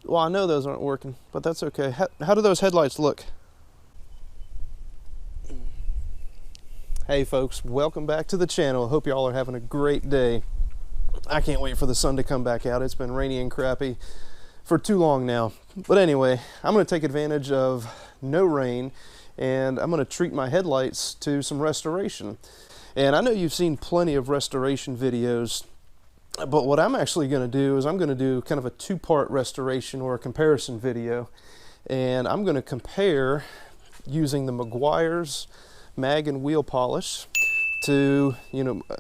Well, I know those aren't working, but that's okay. How do those headlights look? Hey folks, welcome back to the channel. Hope y'all are having a great day. I can't wait for the sun to come back out. It's been rainy and crappy for too long now. But anyway, I'm going to take advantage of no rain and I'm going to treat my headlights to some restoration. And I know you've seen plenty of restoration videos, but what I'm actually going to do is I'm going to do kind of a two-part restoration or a comparison video. And I'm going to compare using the Meguiar's mag and wheel polish to,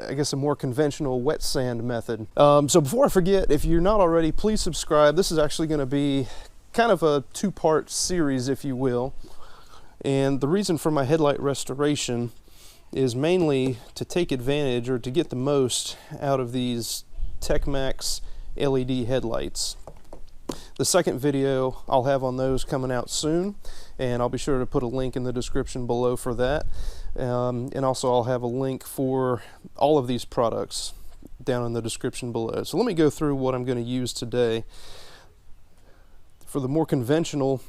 I guess a more conventional wet sand method. So before I forget, if you're not already, please subscribe. This is actually going to be kind of a two-part series, if you will. And the reason for my headlight restoration is mainly to take advantage or to get the most out of these TechMax LED headlights. The second video I'll have on those coming out soon, and I'll be sure to put a link in the description below for that. And also I'll have a link for all of these products down in the description below. So let me go through what I'm going to use today. For the more conventional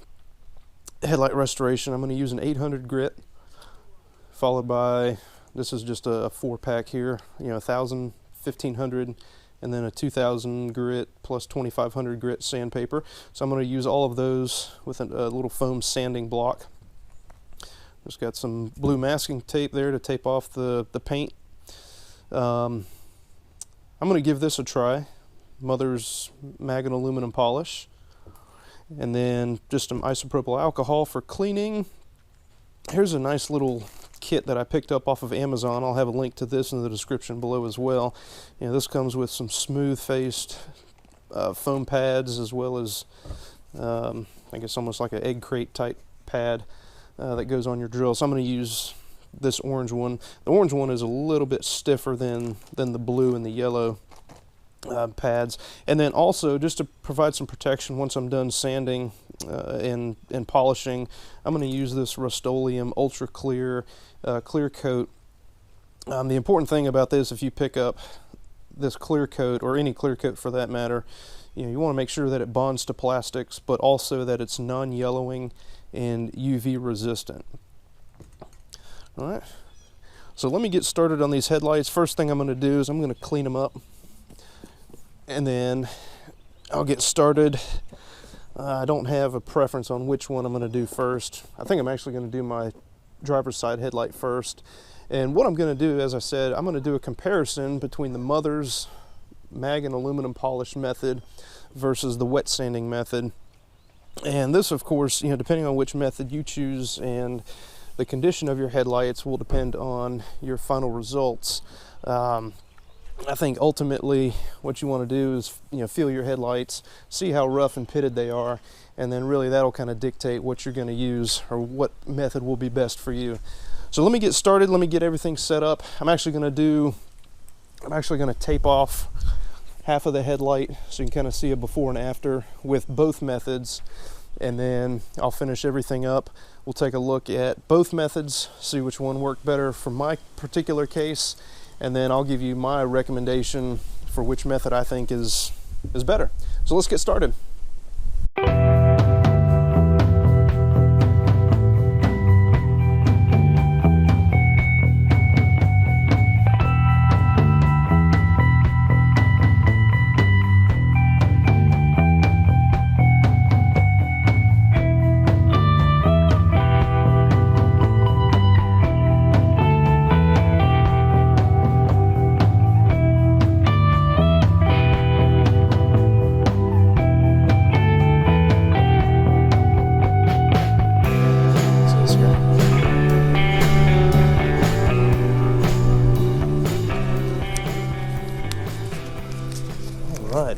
headlight restoration, I'm going to use an 800 grit, followed by, this is just a 4-pack here, 1000, 1500, and then a 2000 grit plus 2500 grit sandpaper. So I'm going to use all of those with a little foam sanding block. Just got some blue masking tape there to tape off the paint. I'm going to give this a try. Mother's mag and aluminum polish. And then just some isopropyl alcohol for cleaning. Here's a nice little kit that I picked up off of Amazon. I'll have a link to this in the description below as well. This comes with some smooth faced foam pads, as well as I guess almost like an egg crate type pad that goes on your drill. So I'm going to use this orange one. The orange one is a little bit stiffer than the blue and the yellow pads. And then also, just to provide some protection once I'm done sanding and polishing, I'm going to use this Rust-Oleum Ultra Clear clear coat. The important thing about this, if you pick up this clear coat, or any clear coat for that matter, you want to make sure that it bonds to plastics, but also that it's non-yellowing and UV resistant. All right, so let me get started on these headlights. First thing I'm going to do is I'm going to clean them up, and then I'll get started. I don't have a preference on which one I'm going to do first. I think I'm actually going to do my driver's side headlight first. And what I'm going to do, as I said, I'm going to do a comparison between the Mother's mag and aluminum polish method versus the wet sanding method. And this, of course, depending on which method you choose and the condition of your headlights will depend on your final results. I think ultimately what you want to do is feel your headlights, see how rough and pitted they are, and then really that'll kind of dictate what you're going to use or what method will be best for you. So let me get started. Let me get everything set up. I'm actually going to tape off half of the headlight so you can kind of see a before and after with both methods, and then I'll finish everything up. We'll take a look at both methods, see which one worked better for my particular case, and then I'll give you my recommendation for which method I think is better. So let's get started.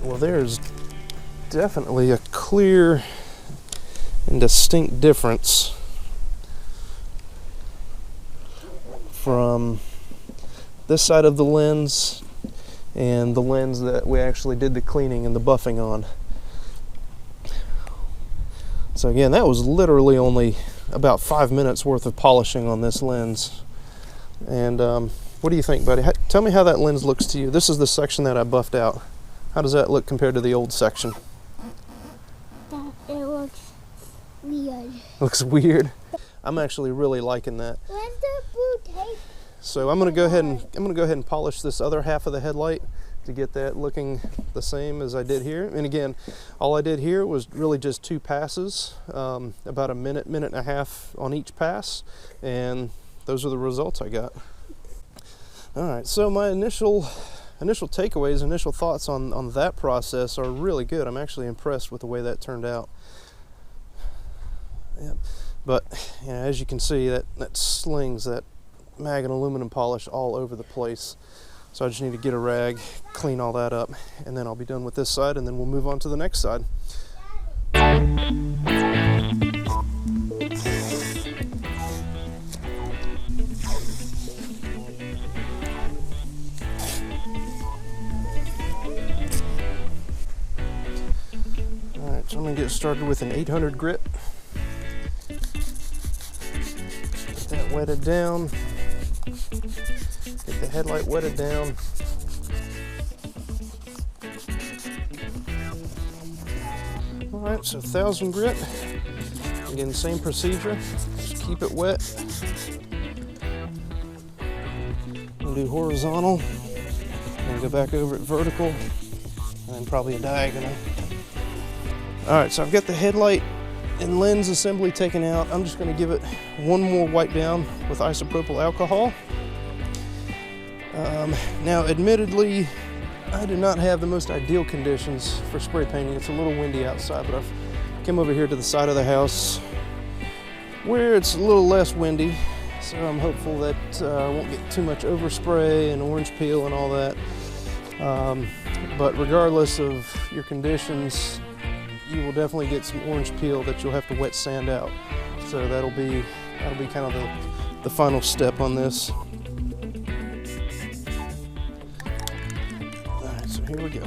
Well, there's definitely a clear and distinct difference from this side of the lens and the lens that we actually did the cleaning and the buffing on. So again, that was literally only about 5 minutes worth of polishing on this lens. And what do you think, buddy? Tell me how that lens looks to you. This is the section that I buffed out. How does that look compared to the old section? That Looks weird. I'm actually really liking that. Where's the blue tape? So I'm gonna go ahead and polish this other half of the headlight to get that looking the same as I did here. And again, all I did here was really just 2 passes, about a minute and a half on each pass, and those are the results I got. All right, so my initial takeaways, initial thoughts on that process are really good. I'm actually impressed with the way that turned out. Yeah. But you know, as you can see, that slings that mag and aluminum polish all over the place. So I just need to get a rag, clean all that up, and then I'll be done with this side, and then we'll move on to the next side. Alright, so I'm going to get started with an 800 grit. Get that wetted down. Get the headlight wetted down. Alright, so 1000 grit. Again, same procedure. Just keep it wet. We'll do horizontal. And go back over it vertical. And then probably a diagonal. Alright, so I've got the headlight and lens assembly taken out. I'm just going to give it one more wipe down with isopropyl alcohol. Now, admittedly, I do not have the most ideal conditions for spray painting. It's a little windy outside, but I've come over here to the side of the house where it's a little less windy, so I'm hopeful that I won't get too much overspray and orange peel and all that. But regardless of your conditions, you will definitely get some orange peel that you'll have to wet sand out. So that'll be kind of the final step on this. So here we go.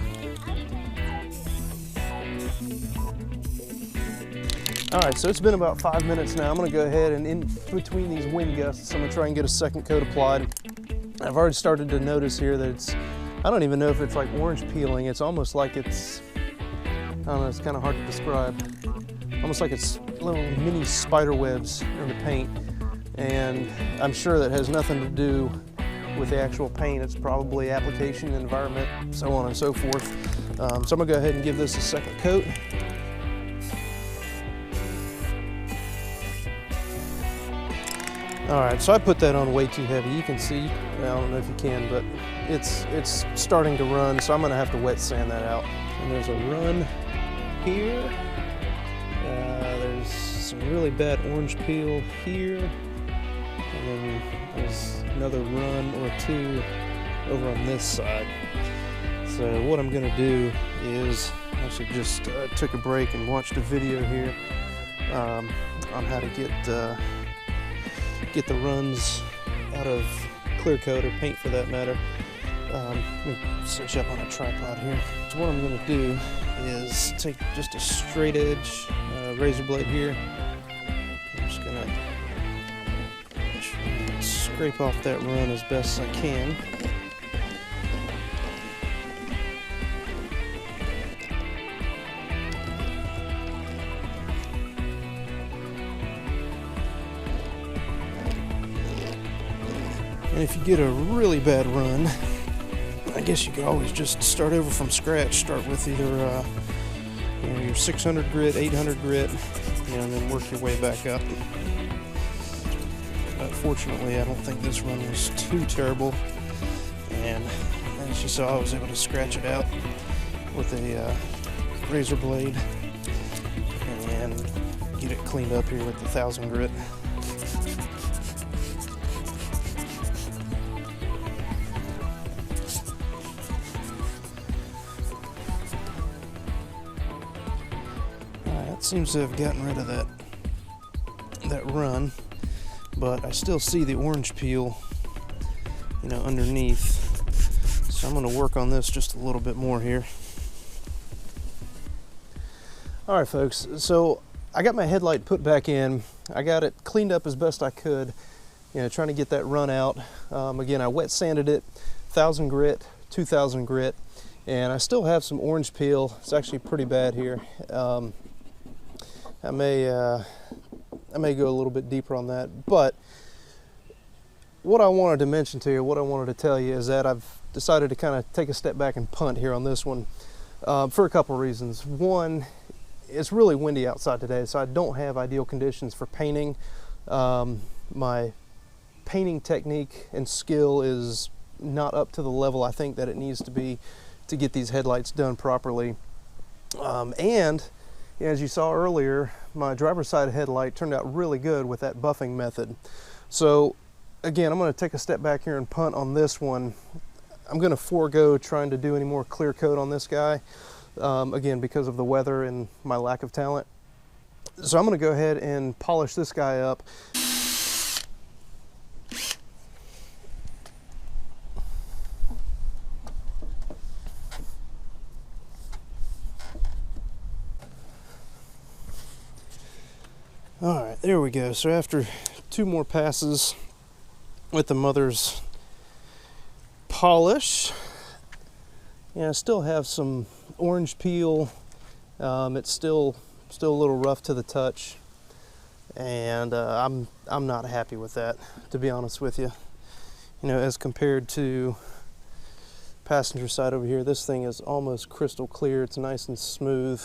All right, so it's been about 5 minutes now. I'm gonna go ahead and in between these wind gusts, I'm gonna try and get a second coat applied. I've already started to notice here that I don't even know if it's like orange peeling. It's almost like it's, I don't know, it's kind of hard to describe. Almost like it's little mini spider webs in the paint. And I'm sure that has nothing to do with the actual paint. It's probably application, environment, so on and so forth. So I'm gonna go ahead and give this a second coat. All right, so I put that on way too heavy. You can see, I don't know if you can, but it's starting to run, so I'm gonna have to wet sand that out. And there's a run here. There's some really bad orange peel here. And then there's another run or two over on this side. So what I'm gonna do is, I actually just took a break and watched a video here on how to get the runs out of clear coat or paint for that matter. Let me switch up on a tripod here. So what I'm gonna do is take just a straight edge razor blade here. I'm just gonna scrape off that run as best as I can. And if you get a really bad run, I guess you could always just start over from scratch. Start with either your 600 grit, 800 grit, and then work your way back up. Fortunately, I don't think this run was too terrible, and as you saw, I was able to scratch it out with a razor blade and get it cleaned up here with the 1000 grit. That seems to have gotten rid of that run. But I still see the orange peel, underneath. So I'm going to work on this just a little bit more here. All right, folks. So I got my headlight put back in. I got it cleaned up as best I could, trying to get that run out. Again, I wet sanded it, 1000 grit, 2000 grit, and I still have some orange peel. It's actually pretty bad here. I I may go a little bit deeper on that. But what I wanted to mention to you, what I wanted to tell you is that I've decided to kind of take a step back and punt here on this one for a couple reasons. One, it's really windy outside today, so I don't have ideal conditions for painting. My painting technique and skill is not up to the level I think that it needs to be to get these headlights done properly. And as you saw earlier, my driver's side headlight turned out really good with that buffing method. So again, I'm going to take a step back here and punt on this one. I'm going to forego trying to do any more clear coat on this guy, again, because of the weather and my lack of talent. So I'm going to go ahead and polish this guy up. All right, there we go. So after 2 more passes with the mother's polish, I still have some orange peel. It's still a little rough to the touch, and I'm not happy with that, to be honest with you. As compared to passenger side over here, this thing is almost crystal clear. It's nice and smooth.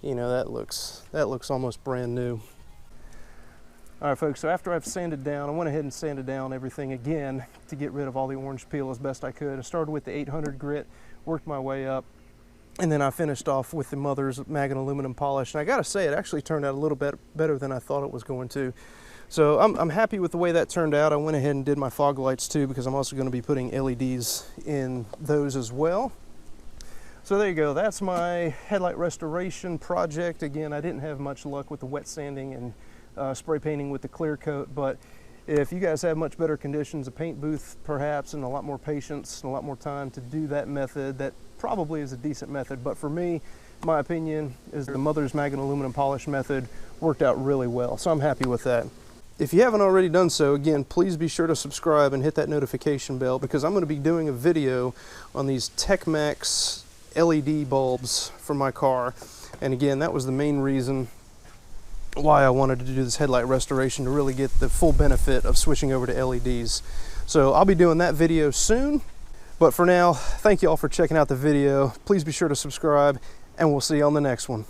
That looks almost brand new. All right, folks, so after I've sanded down, I went ahead and sanded down everything again to get rid of all the orange peel as best I could. I started with the 800 grit, worked my way up, and then I finished off with the mother's mag and aluminum polish. And I gotta say, it actually turned out a little bit better than I thought it was going to. So I'm happy with the way that turned out. I went ahead and did my fog lights too, because I'm also gonna be putting LEDs in those as well. So there you go, that's my headlight restoration project. Again, I didn't have much luck with the wet sanding and spray painting with the clear coat, but if you guys have much better conditions, a paint booth perhaps, and a lot more patience and a lot more time to do that method, that probably is a decent method. But for me, my opinion is the mother's mag and aluminum polish method worked out really well, so I'm happy with that. If you haven't already done so, again, please be sure to subscribe and hit that notification bell, because I'm going to be doing a video on these TechMax LED bulbs for my car. And again, that was the main reason why I wanted to do this headlight restoration, to really get the full benefit of switching over to LEDs. So I'll be doing that video soon, but for now, thank you all for checking out the video. Please be sure to subscribe, and we'll see you on the next one.